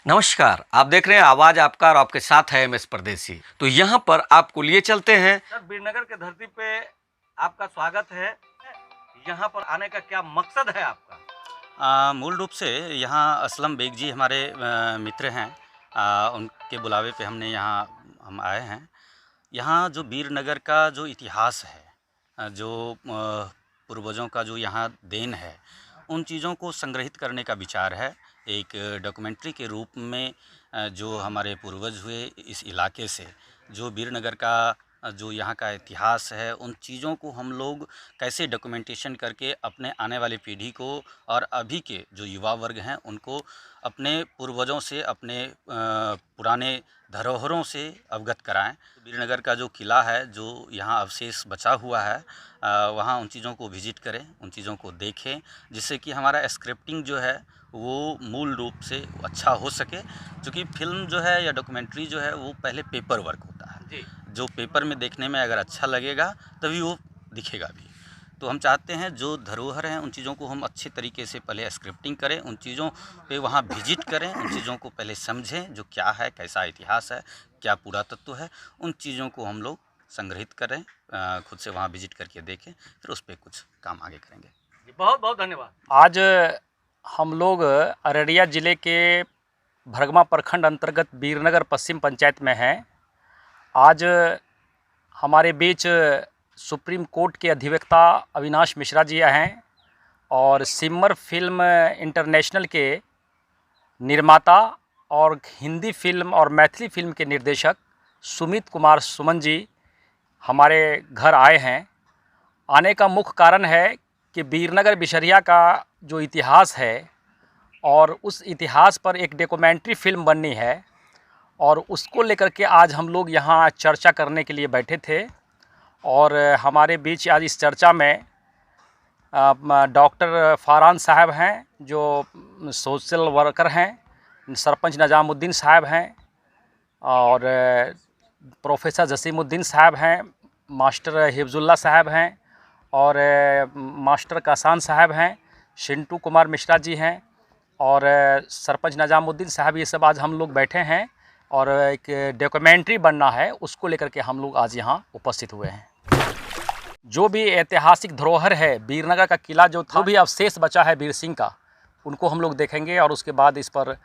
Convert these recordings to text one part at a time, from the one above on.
नमस्कार, आप देख रहे हैं आवाज आपका और आपके साथ है एमएस परदेसी। तो यहाँ पर आपको लिए चलते हैं सर, बीरनगर के धरती पे आपका स्वागत है। यहाँ पर आने का क्या मकसद है आपका? मूल रूप से यहाँ असलम बेग जी हमारे मित्र हैं। उनके बुलावे पे हमने यहाँ हम आए हैं। यहाँ जो बीरनगर का जो इतिहास है, जो पूर्वजों का जो यहाँ देन है, उन चीज़ों को संग्रहित करने का विचार है। एक डॉक्यूमेंट्री के रूप में जो हमारे पूर्वज हुए इस इलाके से, जो बीरनगर का जो यहाँ का इतिहास है, उन चीज़ों को हम लोग कैसे डॉक्यूमेंटेशन करके अपने आने वाली पीढ़ी को और अभी के जो युवा वर्ग हैं उनको अपने पूर्वजों से, अपने पुराने धरोहरों से अवगत कराएं। बीरनगर का जो किला है, जो यहाँ अवशेष बचा हुआ है, वहाँ उन चीज़ों को विज़िट करें, उन चीज़ों को देखें, जिससे कि हमारा स्क्रिप्टिंग जो है वो मूल रूप से अच्छा हो सके। क्योंकि फ़िल्म जो है या डॉक्यूमेंट्री जो है वो पहले पेपर वर्क होता है जी। जो पेपर में देखने में अगर अच्छा लगेगा तभी वो दिखेगा भी। तो हम चाहते हैं जो धरोहर हैं उन चीज़ों को हम अच्छे तरीके से पहले स्क्रिप्टिंग करें, उन चीज़ों पे वहाँ विजिट करें, उन चीज़ों को पहले समझें जो क्या है, कैसा इतिहास है, क्या पुरातत्व है, उन चीज़ों को हम लोग संग्रहित करें, खुद से वहाँ विजिट करके देखें, फिर उस पर कुछ काम आगे करेंगे। जी, बहुत बहुत धन्यवाद। आज हम लोग अररिया ज़िले के भरगमा प्रखंड अंतर्गत बीरनगर पश्चिम पंचायत में हैं। आज हमारे बीच सुप्रीम कोर्ट के अधिवक्ता अविनाश मिश्रा जी हैं और सिमर फिल्म इंटरनेशनल के निर्माता और हिंदी फिल्म और मैथिली फिल्म के निर्देशक सुमित कुमार सुमन जी हमारे घर आए हैं। आने का मुख्य कारण है कि बीरनगर बिशरिया का जो इतिहास है और उस इतिहास पर एक डॉक्यूमेंट्री फिल्म बननी है और उसको लेकर के आज हम लोग यहाँ चर्चा करने के लिए बैठे थे। और हमारे बीच आज इस चर्चा में डॉक्टर फरहान साहब हैं जो सोशल वर्कर हैं, सरपंच निजामुद्दीन साहब हैं और प्रोफेसर जसीमुद्दीन साहब हैं, मास्टर हिफ्जुल्लाह साहब हैं और मास्टर कासान साहब हैं, शिंटू कुमार मिश्रा जी हैं और सरपंच निजामुद्दीन साहब। ये सब आज हम लोग बैठे हैं और एक डॉक्यूमेंट्री बनना है, उसको लेकर के हम लोग आज यहाँ उपस्थित हुए हैं। जो भी ऐतिहासिक धरोहर है, बीरनगर का किला जो था, भी अवशेष बचा है वीर सिंह का, उनको हम लोग देखेंगे और उसके बाद इस पर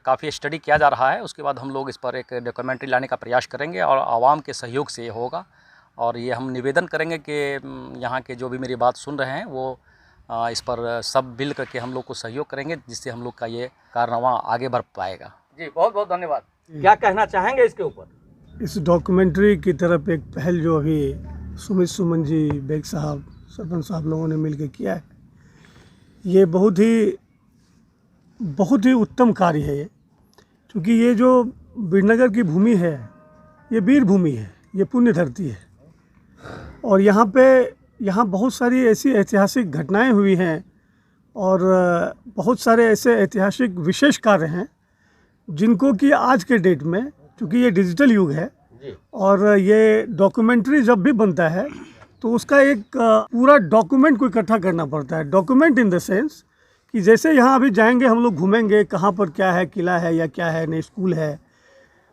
काफ़ी स्टडी किया जा रहा है। उसके बाद हम लोग इस पर एक डॉक्यूमेंट्री लाने का प्रयास करेंगे और आवाम के सहयोग से ये होगा। और ये हम निवेदन करेंगे कि यहाँ के जो भी मेरी बात सुन रहे हैं वो इस पर सब मिल करके हम लोग को सहयोग करेंगे, जिससे हम लोग का ये कारनामा आगे बढ़ पाएगा। जी, बहुत बहुत धन्यवाद। क्या कहना चाहेंगे इसके ऊपर? इस डॉक्यूमेंट्री की तरफ एक पहल जो अभी सुमित सुमन जी, बेग साहब, सरपंच साहब लोगों ने मिलकर किया है, ये बहुत ही उत्तम कार्य है ये। क्योंकि ये जो बीरनगर की भूमि है, ये वीर भूमि है, ये पुण्य धरती है और यहाँ बहुत सारी ऐसी ऐतिहासिक घटनाएं हुई हैं और बहुत सारे ऐसे ऐतिहासिक विशेष कार्य हैं जिनको कि आज के डेट में, क्योंकि ये डिजिटल युग है और ये डॉक्यूमेंट्री जब भी बनता है तो उसका एक पूरा डॉक्यूमेंट को इकट्ठा करना पड़ता है। डॉक्यूमेंट इन द सेंस कि जैसे यहाँ अभी जाएंगे हम लोग, घूमेंगे कहाँ पर क्या है, किला है या क्या है, नई स्कूल है,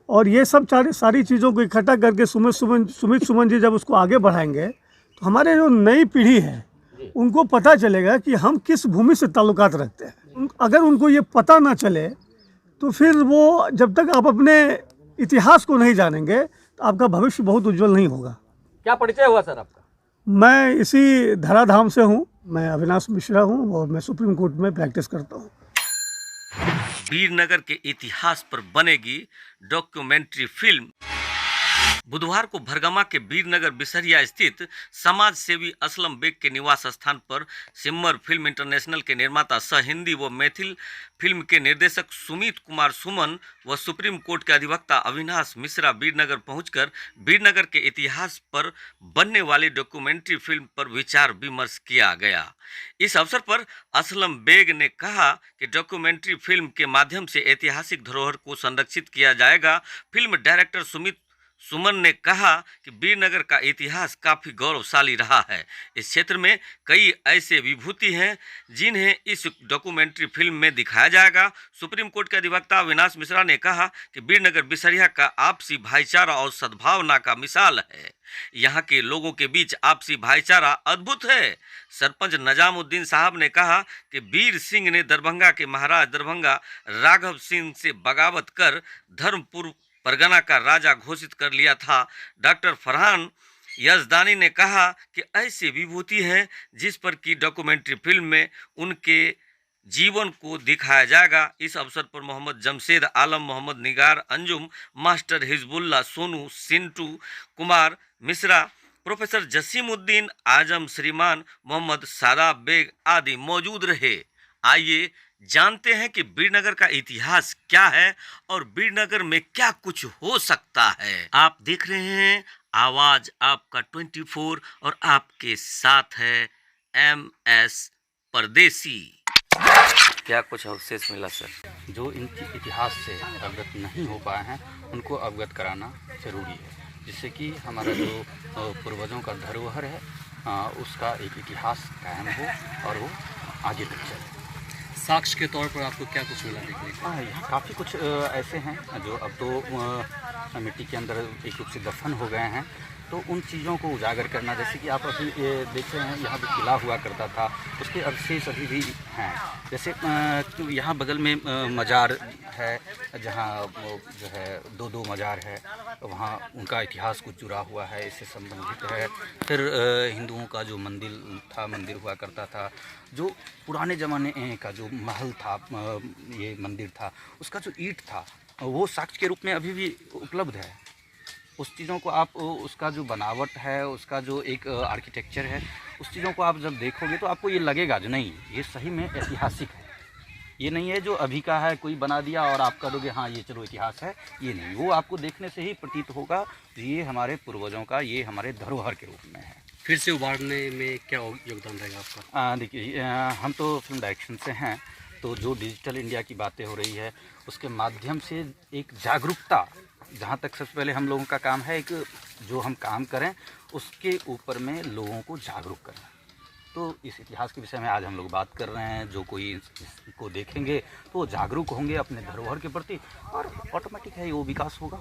और ये सब सारी चीज़ों को इकट्ठा करके सुमित सुमन जी जब उसको आगे बढ़ाएंगे तो हमारे जो नई पीढ़ी है उनको पता चलेगा कि हम किस भूमि से ताल्लुकात रखते हैं। अगर उनको ये पता ना चले तो फिर वो, जब तक आप अपने इतिहास को नहीं जानेंगे तो आपका भविष्य बहुत उज्जवल नहीं होगा। क्या परिचय हुआ सर आपका? मैं इसी धराधाम से हूँ, मैं अविनाश मिश्रा हूँ और मैं सुप्रीम कोर्ट में प्रैक्टिस करता हूँ। बीरनगर के इतिहास पर बनेगी डॉक्यूमेंट्री फिल्म। बुधवार को भरगमा के बीरनगर बिसरिया स्थित समाज सेवी असलम बेग के निवास स्थान पर सिमर फिल्म इंटरनेशनल के निर्माता सह हिंदी व मैथिल फिल्म के निर्देशक सुमित कुमार सुमन व सुप्रीम कोर्ट के अधिवक्ता अविनाश मिश्रा बीरनगर पहुंचकर बीरनगर के इतिहास पर बनने वाली डॉक्यूमेंट्री फिल्म पर विचार विमर्श किया गया। इस अवसर पर असलम बेग ने कहा कि डॉक्यूमेंट्री फिल्म के माध्यम से ऐतिहासिक धरोहर को संरक्षित किया जाएगा। फिल्म डायरेक्टर सुमित सुमन ने कहा कि वीरनगर का इतिहास काफी गौरवशाली रहा है। इस क्षेत्र में कई ऐसे विभूति हैं जिन्हें इस डॉक्यूमेंट्री फिल्म में दिखाया जाएगा। सुप्रीम कोर्ट के अधिवक्ता अविनाश मिश्रा ने कहा कि वीरनगर बिसरिया का आपसी भाईचारा और सद्भावना का मिसाल है। यहाँ के लोगों के बीच आपसी भाईचारा अद्भुत है। सरपंच नजामुद्दीन साहब ने कहा कि वीर सिंह ने दरभंगा के महाराज दरभंगा राघव सिंह से बगावत कर धर्मपुर परगना का राजा घोषित कर लिया था। डॉक्टर फरहान यजदानी ने कहा कि ऐसी विभूति हैं जिस पर की डॉक्यूमेंट्री फिल्म में उनके जीवन को दिखाया जाएगा। इस अवसर पर मोहम्मद जमशेद आलम, मोहम्मद निगार अंजुम, मास्टर हिजबुल्ला सोनू, सिंटू कुमार मिश्रा, प्रोफेसर जसीमुद्दीन आजम, श्रीमान मोहम्मद सादाब बेग आदि मौजूद रहे। आइए जानते हैं कि वीरनगर का इतिहास क्या है और वीरनगर में क्या कुछ हो सकता है। आप देख रहे हैं आवाज आपका 24 और आपके साथ है MS परदेसी। क्या कुछ अवशेष मिला सर? जो इनके इतिहास से अवगत नहीं हो पाए हैं उनको अवगत कराना जरूरी है, जिससे कि हमारा जो पूर्वजों का धरोहर है उसका एक इतिहास कायम हो और वो आगे तक चले। साक्ष्य के तौर पर आपको क्या कुछ मिला देखने को? यहाँ काफ़ी कुछ ऐसे हैं जो अब तो मिट्टी के अंदर एक रूप से दफन हो गए हैं, तो उन चीज़ों को उजागर करना, जैसे कि आप अभी देख रहे हैं यहाँ पे किला हुआ करता था, उसके अवशेष अभी भी हैं। जैसे यहाँ बगल में मजार है, जहाँ जो है दो मजार है, वहाँ उनका इतिहास कुछ जुड़ा हुआ है, इससे संबंधित है। फिर हिंदुओं का जो मंदिर हुआ करता था, जो पुराने ज़माने का जो महल था, ये मंदिर था, उसका जो ईंट था वो साक्ष्य के रूप में अभी भी उपलब्ध है। उस चीज़ों को आप, उसका जो बनावट है, उसका जो एक आर्किटेक्चर है, उस चीज़ों को आप जब देखोगे तो आपको ये लगेगा जो नहीं, ये सही में ऐतिहासिक है। ये नहीं है जो अभी का है कोई बना दिया और आप कहोगे हाँ ये चलो इतिहास है, ये नहीं। वो आपको देखने से ही प्रतीत होगा ये हमारे पूर्वजों का, ये हमारे धरोहर के रूप में है। फिर से उभारने में क्या योगदान रहेगा आपका? देखिए, हम तो फिल्म डायरेक्शन से हैं, तो जो डिजिटल इंडिया की बातें हो रही है उसके माध्यम से एक जागरूकता, जहाँ तक सबसे पहले हम लोगों का काम है, एक जो हम काम करें उसके ऊपर में लोगों को जागरूक करें। तो इस इतिहास के विषय में आज हम लोग बात कर रहे हैं। जो कोई इसको देखेंगे तो वो जागरूक होंगे अपने धरोहर के प्रति, और ऑटोमेटिक है वो विकास होगा।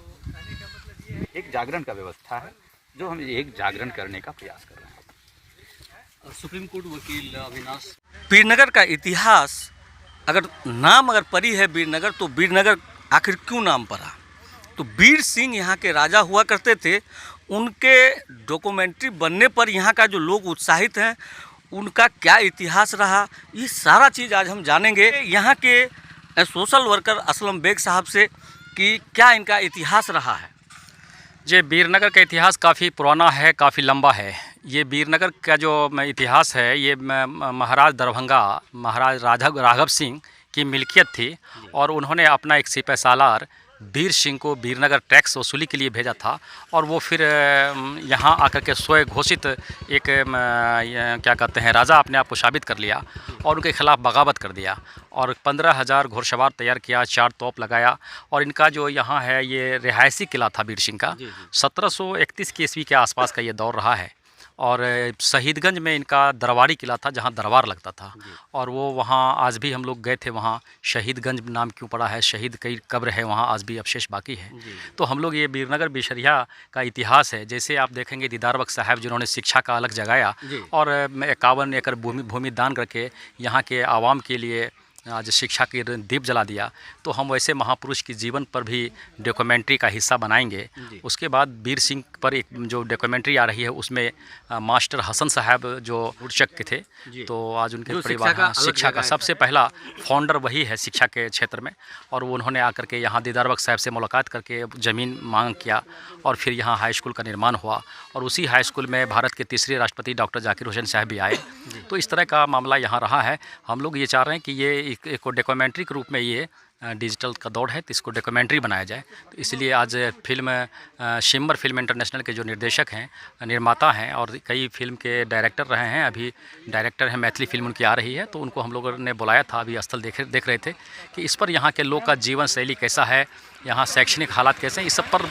एक जागरण का व्यवस्था है जो हम एक जागरण करने का प्रयास कर रहे हैं। सुप्रीम कोर्ट वकील अविनाश, वीरनगर का इतिहास अगर पड़ी है वीरनगर, तो वीरनगर आखिर क्यों नाम पड़ा? तो वीर सिंह यहाँ के राजा हुआ करते थे। उनके डॉक्यूमेंट्री बनने पर यहाँ का जो लोग उत्साहित हैं, उनका क्या इतिहास रहा, ये सारा चीज़ आज हम जानेंगे यहाँ के सोशल वर्कर असलम बेग साहब से कि क्या इनका इतिहास रहा है। ये वीरनगर का इतिहास काफ़ी पुराना है, काफ़ी लंबा है। ये वीरनगर का जो इतिहास है, ये महाराज दरभंगा महाराज राघव सिंह की मिल्कियत थी, और उन्होंने अपना एक सिपह सालार वीर सिंह को वीरनगर टैक्स वसूली के लिए भेजा था, और वो फिर यहाँ आकर के स्वयं घोषित एक क्या कहते हैं राजा अपने आप को साबित कर लिया और उनके खिलाफ बगावत कर दिया, और 15,000 घोड़सवार तैयार किया, 4 तोप लगाया। और इनका जो यहाँ है ये रिहायशी किला था वीर सिंह का। 1731 की ईस्वी के आसपास का ये दौर रहा है। और शहीदगंज में इनका दरबारी किला था जहाँ दरबार लगता था, और वो वहाँ आज भी हम लोग गए थे। वहाँ शहीदगंज नाम क्यों पड़ा है, शहीद कई कब्र है वहाँ, आज भी अवशेष बाकी है। तो हम लोग ये वीरनगर बिसरिया का इतिहास है। जैसे आप देखेंगे दीदार बख्श साहब जिन्होंने शिक्षा का अलग जगाया और 51 एकड़ भूमि दान करके यहाँ के आवाम के लिए आज शिक्षा के दीप जला दिया, तो हम वैसे महापुरुष की जीवन पर भी डॉक्यूमेंट्री का हिस्सा बनाएंगे। उसके बाद वीर सिंह पर एक जो डॉक्यूमेंट्री आ रही है उसमें मास्टर हसन साहब जो उड़चक के थे, तो आज उनके परिवार शिक्षा का सबसे पहला फाउंडर वही है शिक्षा के क्षेत्र में। और वो उन्होंने आकर के यहाँ दीदार बख्श साहब से मुलाकात करके ज़मीन मांग किया, और फिर यहाँ हाई स्कूल का निर्माण हुआ, और उसी हाई स्कूल में भारत के तीसरे राष्ट्रपति डॉक्टर जाकिर हुसैन साहब भी आए। तो इस तरह का मामला यहाँ रहा है। हम लोग ये चाह रहे हैं कि ये इसको डॉक्यूमेंट्री के रूप में ये डिजिटल का दौर है, तो इसको डॉक्यूमेंट्री बनाया जाए। तो इसलिए आज फिल्म शिमर फिल्म इंटरनेशनल के जो निर्देशक हैं, निर्माता हैं और कई फिल्म के डायरेक्टर रहे हैं, अभी डायरेक्टर हैं, मैथिली फिल्म उनकी आ रही है, तो उनको हम लोगों ने बुलाया था। अभी स्थल देख रहे थे कि इस पर यहाँ के लोग का जीवन शैली कैसा है, यहाँ शैक्षणिक हालात कैसे हैं, इस सब पर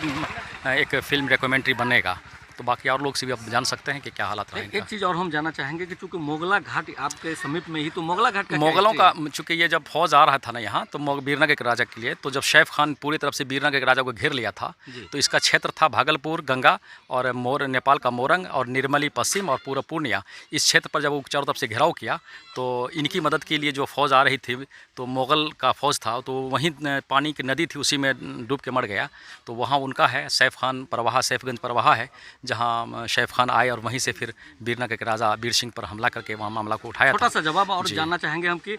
एक फिल्म डॉक्यूमेंट्री बनेगा। तो बाकी और लोग से भी आप जान सकते हैं कि क्या हालात रहेंगे। एक चीज़ और हम जानना चाहेंगे कि चूँकि मोगला घाट आपके समीप में ही, तो मोगला घाट का मोगलों का, चूँकि ये जब फौज आ रहा था ना यहाँ, तो बीरनगर के राजा के लिए, तो जब सैफ खान पूरी तरफ से बीरनगर के राजा को घेर लिया था, तो इसका क्षेत्र था भागलपुर, गंगा और नेपाल का मोरंग और निर्मली पश्चिम और पूरा पूर्णिया। इस क्षेत्र पर जब वो चारों तरफ से घेराव किया, तो इनकी मदद के लिए जो फौज आ रही थी, तो मोगल का फौज था, तो वहीं पानी की नदी थी, उसी में डूब के मर गया। तो वहाँ उनका है सैफ खान परवाह, सैफगंज परवाह है, जहाँ सैफ खान आए और वहीं से फिर बीरनगर के राजा वीर सिंह पर हमला करके वहाँ मामला को उठाया। छोटा सा जवाब और जानना चाहेंगे हम कि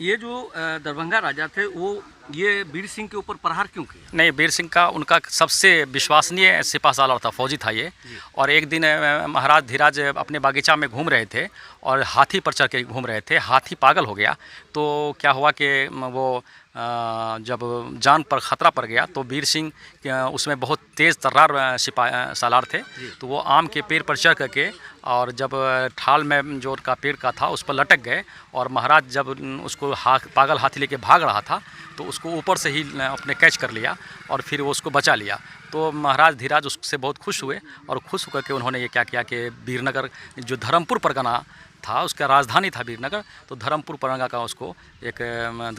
ये जो दरभंगा राजा थे, वो ये वीर सिंह के ऊपर प्रहार क्यों किया? नहीं, वीर सिंह का उनका सबसे विश्वसनीय सिपा सालार था, फौजी था ये। और एक दिन महाराज धीराज अपने बागीचा में घूम रहे थे और हाथी पर चढ़ के घूम रहे थे, हाथी पागल हो गया। तो क्या हुआ कि वो जब जान पर ख़तरा पड़ गया, तो वीर सिंह उसमें बहुत तेज़ तर्रार सालार थे, तो वो आम के पेड़ पर चढ़ करके और जब ठाल में जो उनका पेड़ का था उस पर लटक गए, और महाराज जब उसको पागल हाथी लेके भाग रहा था, तो उसको ऊपर से ही अपने कैच कर लिया और फिर वो उसको बचा लिया। तो महाराज धीराज उससे बहुत खुश हुए, और खुश होकर के उन्होंने ये क्या किया कि बीरनगर जो धर्मपुर परगना था, उसका राजधानी था बीरनगर, तो धर्मपुर परगना का उसको एक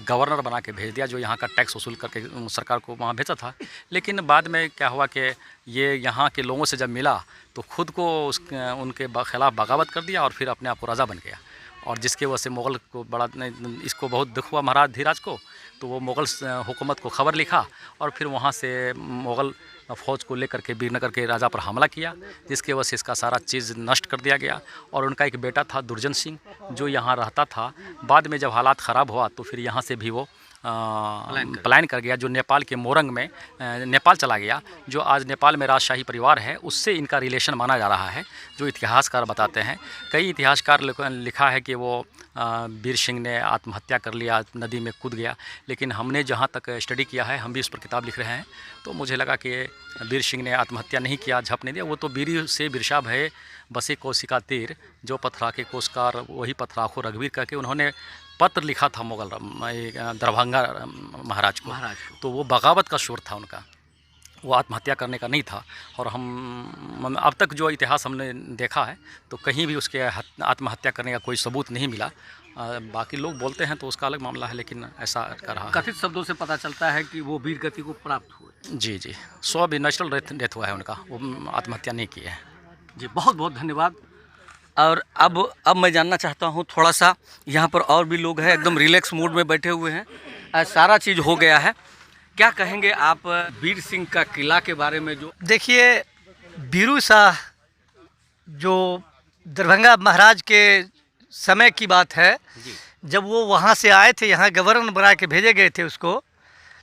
गवर्नर बना के भेज दिया, जो यहाँ का टैक्स वसूल करके सरकार को वहाँ भेजा था। लेकिन बाद में क्या हुआ कि ये यहाँ के लोगों से जब मिला, तो खुद को उनके खिलाफ बगावत कर दिया और फिर अपने आप को राजा बन गया, और जिसके वजह से मुग़ल को बड़ा इसको बहुत दुख हुआ महाराज धीराज को। तो वो मुग़ल हुकूमत को ख़बर लिखा और फिर वहाँ से मुग़ल फ़ौज को लेकर के बीरनगर के राजा पर हमला किया, जिसके वजह से इसका सारा चीज़ नष्ट कर दिया गया। और उनका एक बेटा था दुर्जन सिंह, जो यहाँ रहता था। बाद में जब हालात ख़राब हुआ, तो फिर यहाँ से भी वो पलायन कर गया, जो नेपाल के मोरंग में नेपाल चला गया। जो आज नेपाल में राजशाही परिवार है, उससे इनका रिलेशन माना जा रहा है, जो इतिहासकार बताते हैं। कई इतिहासकार लिखा है कि वो वीर सिंह ने आत्महत्या कर लिया, नदी में कूद गया, लेकिन हमने जहाँ तक स्टडी किया है, हम भी उस पर किताब लिख रहे हैं, तो मुझे लगा कि वीर सिंह ने आत्महत्या नहीं किया, झप नहीं दिया। वो तो वीर से बिरसा भय बसे कौशिका तीर, जो पथरा के कोसकार वही पथराखो रघुवीर करके उन्होंने पत्र लिखा था मुगल दरभंगा महाराज को। तो वो बगावत का शोर था उनका, वो आत्महत्या करने का नहीं था। और हम अब तक जो इतिहास हमने देखा है, तो कहीं भी उसके आत्महत्या करने का कोई सबूत नहीं मिला। बाकी लोग बोलते हैं तो उसका अलग मामला है, लेकिन ऐसा कर रहा है। कथित शब्दों से पता चलता है कि वो वीर गति को प्राप्त हुए। जी जी, सो भी नेचुरल डेथ हुआ है उनका, वो आत्महत्या नहीं की है। जी, बहुत बहुत धन्यवाद। और अब मैं जानना चाहता हूँ थोड़ा सा, यहाँ पर और भी लोग हैं, एकदम रिलैक्स मूड में बैठे हुए हैं, सारा चीज़ हो गया है। क्या कहेंगे आप वीर सिंह का किला के बारे में? जो देखिए, बीरू शाह जो दरभंगा महाराज के समय की बात है, जब वो वहाँ से आए थे, यहाँ गवर्नर बना के भेजे गए थे उसको,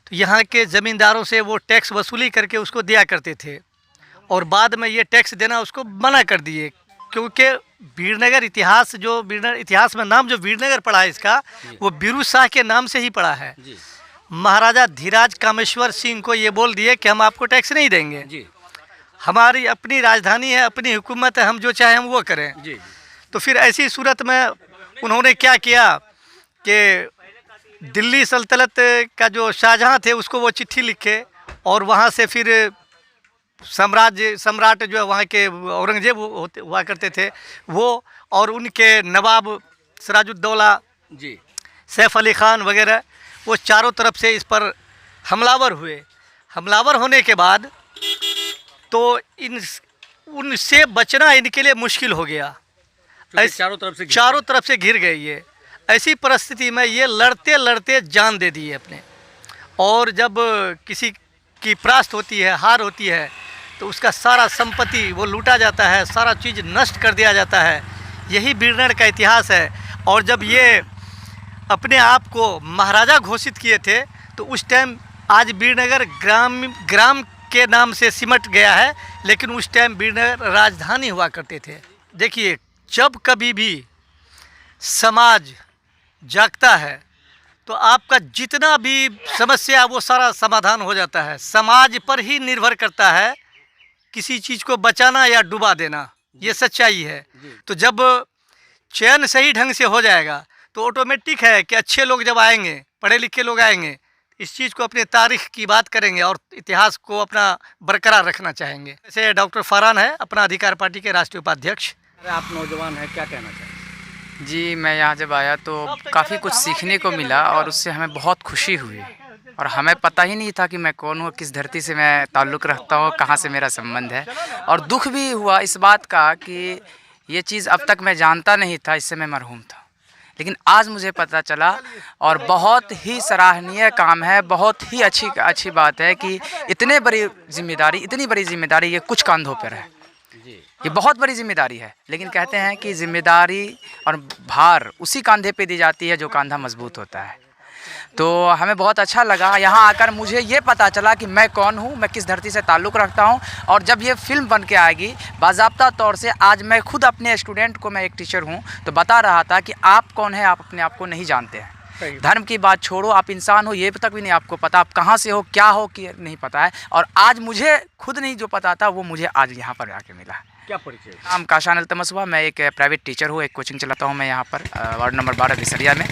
तो यहाँ के ज़मींदारों से वो टैक्स वसूली करके उसको दिया करते थे, और बाद में ये टैक्स देना उसको मना कर दिए, क्योंकि बीरनगर इतिहास, जो बीरनगर इतिहास में नाम जो बीरनगर पड़ा है इसका, वो बीरू शाह के नाम से ही पड़ा है। महाराजा धीराज कामेश्वर सिंह को ये बोल दिए कि हम आपको टैक्स नहीं देंगे, हमारी अपनी राजधानी है, अपनी हुकूमत है, हम जो चाहें हम वो करें। तो फिर ऐसी सूरत में उन्होंने क्या किया कि दिल्ली सल्तनत का जो शाहजहाँ थे, उसको वो चिट्ठी लिखे, और वहाँ से फिर सम्राट जो है वहाँ के औरंगजेब हुआ करते थे वो, और उनके नवाब सिराजुद्दौला जी, सैफ अली ख़ान वगैरह, वो चारों तरफ से इस पर हमलावर हुए। हमलावर होने के बाद तो उनसे बचना इनके लिए मुश्किल हो गया, चारों तरफ से घिर गए ये। ऐसी परिस्थिति में ये लड़ते लड़ते जान दे दिए अपने, और जब किसी की परास्त होती है, हार होती है, तो उसका सारा संपत्ति वो लूटा जाता है, सारा चीज़ नष्ट कर दिया जाता है। यही बीरनगर का इतिहास है। और जब ये अपने आप को महाराजा घोषित किए थे, तो उस टाइम, आज बीरनगर ग्राम के नाम से सिमट गया है, लेकिन उस टाइम बीरनगर राजधानी हुआ करते थे। देखिए, जब कभी भी समाज जागता है तो आपका जितना भी समस्या है वो सारा समाधान हो जाता है। समाज पर ही निर्भर करता है किसी चीज़ को बचाना या डुबा देना, ये सच्चाई है। तो जब चयन सही ढंग से हो जाएगा तो ऑटोमेटिक है कि अच्छे लोग जब आएंगे, पढ़े लिखे लोग आएंगे, इस चीज़ को अपने तारीख की बात करेंगे और इतिहास को अपना बरकरार रखना चाहेंगे। जैसे डॉक्टर फरहान है, अपना अधिकार पार्टी के राष्ट्रीय उपाध्यक्ष। आप नौजवान हैं, क्या कहना चाहेंगे? जी, मैं यहाँ जब आया तो काफ़ी कुछ सीखने को मिला और उससे हमें बहुत खुशी हुई। और हमें पता ही नहीं था कि मैं कौन हूँ, किस धरती से मैं ताल्लुक़ रखता हूँ, कहाँ से मेरा संबंध है। और दुख भी हुआ इस बात का कि ये चीज़ अब तक मैं जानता नहीं था, इससे मैं मरहूम था। लेकिन आज मुझे पता चला और बहुत ही सराहनीय काम है, बहुत ही अच्छी बात है कि इतनी बड़ी जिम्मेदारी ये कुछ कंधों पर है। ये बहुत बड़ी जिम्मेदारी है, लेकिन कहते हैं कि जिम्मेदारी और भार उसी कंधे पे दी जाती है जो कंधा मजबूत होता है। तो हमें बहुत अच्छा लगा यहाँ आकर, मुझे ये पता चला कि मैं कौन हूँ, मैं किस धरती से ताल्लुक़ रखता हूँ। और जब ये फिल्म बन के आएगी, बाज़ाब्ता तौर से आज मैं खुद अपने स्टूडेंट को, मैं एक टीचर हूँ, तो बता रहा था कि आप कौन है, आप अपने आप को नहीं जानते हैं। धर्म की बात छोड़ो, आप इंसान हो ये तक भी नहीं आपको पता, आप कहाँ से हो, क्या हो कि नहीं पता है। और आज मुझे खुद नहीं जो पता था वो मुझे आज यहाँ पर आके मिला है। क्या परिचय? नाम काशान अल्तमस हुआ। मैं एक प्राइवेट टीचर हूँ, एक कोचिंग चलाता हूँ मैं यहाँ पर वार्ड नंबर 12 बिसरिया में।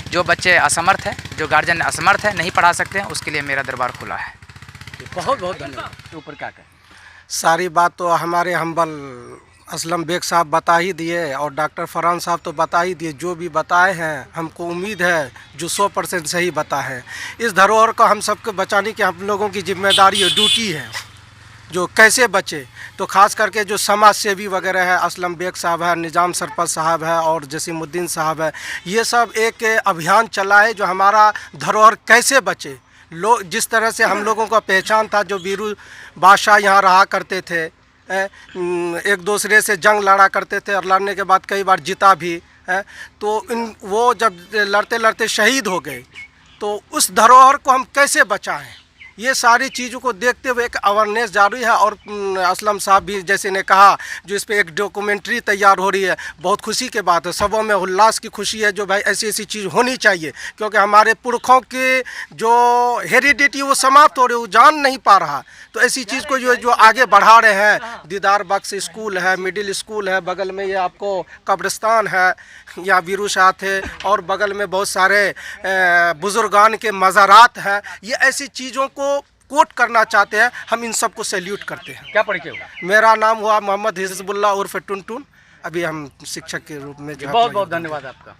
जो बच्चे असमर्थ हैं, जो गार्जियन असमर्थ है, नहीं पढ़ा सकते हैं, उसके लिए मेरा दरबार खुला है। बहुत बहुत धन्यवाद। के ऊपर क्या कहें? सारी बात तो हमारे हम्बल असलम बेग साहब बता ही दिए और डॉक्टर फरहान साहब तो बता ही दिए। जो भी बताए हैं हमको उम्मीद है जो 100% सही बता है। इस धरोहर को हम सबको बचाने की हम लोगों की जिम्मेदारी है, ड्यूटी है। जो कैसे बचे, तो ख़ास करके जो समाज सेवी वगैरह है, असलम बेग साहब है, निज़ाम सरपंच साहब है और जसीमुद्दीन साहब है, ये सब एक अभियान चलाए जो हमारा धरोहर कैसे बचे। लोग जिस तरह से हम लोगों का पहचान था, जो वीरू बादशाह यहाँ रहा करते थे, एक दूसरे से जंग लड़ा करते थे और लड़ने के बाद कई बार जीता भी है, तो वो जब लड़ते लड़ते शहीद हो गए, तो उस धरोहर को हम कैसे बचाएं, ये सारी चीज़ों को देखते हुए एक अवेयरनेस जारी है। और असलम साहब भी जैसे ने कहा, जो इस पर एक डॉक्यूमेंट्री तैयार हो रही है, बहुत खुशी की बात है। सबों में उल्लास की खुशी है जो भाई ऐसी ऐसी चीज़ होनी चाहिए, क्योंकि हमारे पुरखों की जो हेरिडिटी वो समाप्त हो रही, वो जान नहीं पा रहा। तो ऐसी चीज़ को जो आगे बढ़ा रहे हैं। दीदार बख्श स्कूल है, मिडिल स्कूल है, बगल में ये आपको कब्रिस्तान है, यहाँ वीरू शाह थे, और बगल में बहुत सारे बुजुर्गान के मज़ारात हैं। ये ऐसी चीज़ों को कोट करना चाहते हैं, हम इन सब को सैल्यूट करते हैं। क्या परिचय हुआ? मेरा नाम हुआ मोहम्मद हिजबुल्लाह उर्फ टुनटुन। अभी हम शिक्षक के रूप में जो बहुत बहुत धन्यवाद आपका।